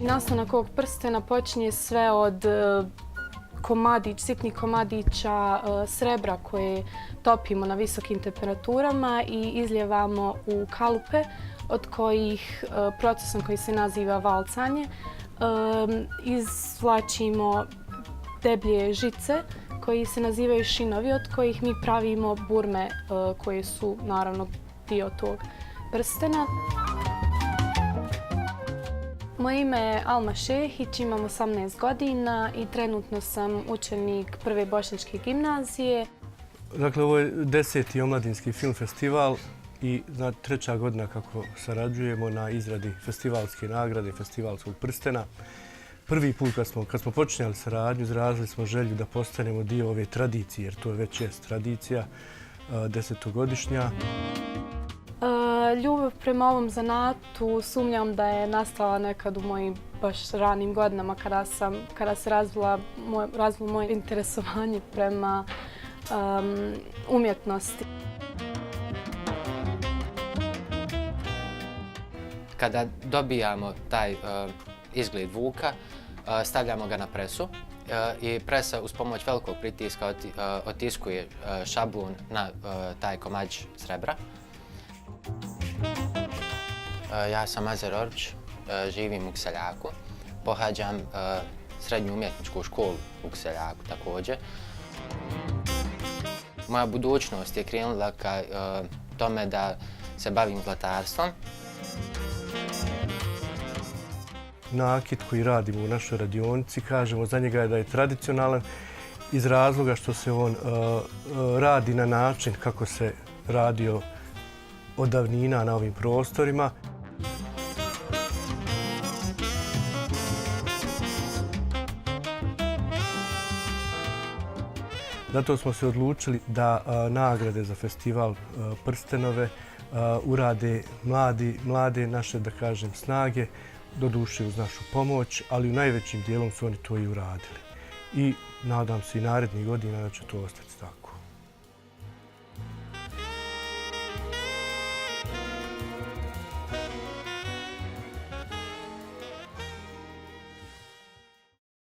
Nastanak ovog prstena počinje sve od sitnih komadića srebra koje topimo na visokim temperaturama i izlijevamo u kalupe od kojih procesom koji se naziva valcanje izvlačimo deblje žice koji se nazivaju šinovi, od kojih mi pravimo burme koje su naravno dio tog prstena. Moje ime je Alma Šehić, imam 18 godina i trenutno sam učenik Prve bošnjačke gimnazije. Dakle, ovo je 10. omladinski film festival i 3. godina kako sarađujemo na izradi festivalske nagrade, festivalskog prstena. Prvi put kad smo počinjali saradnju, izrazili smo želju da postanemo dio ove tradicije, jer to već jest tradicija, 10-godišnja. Ljubav prema ovom zanatu sumnjam da je nastala nekad u mojim baš ranim godinama kada se razvilo moje interesovanje prema umjetnosti. Kada dobijamo taj izgled vuka, stavljamo ga na presu i presa uz pomoć velikog pritiska otiskuje šablon na taj komadić srebra. Ja sam Azer Orbić, živim u Kiseljaku, pohađam srednju umjetničku školu u Kiseljaku također. Moja budućnost je krenula ka tome da se bavim zlatarstvom. Nakit koji radimo u našoj radionici, kažemo za njega da je tradicionalan iz razloga što se on radi na način kako se radio od davnina na ovim prostorima. Zato smo se odlučili da nagrade za festival Prstenove urade mlade naše, da kažem, snage, doduše uz našu pomoć, ali u najvećim dijelom su oni to i uradili. I nadam se i narednih godina da će to ostati tako.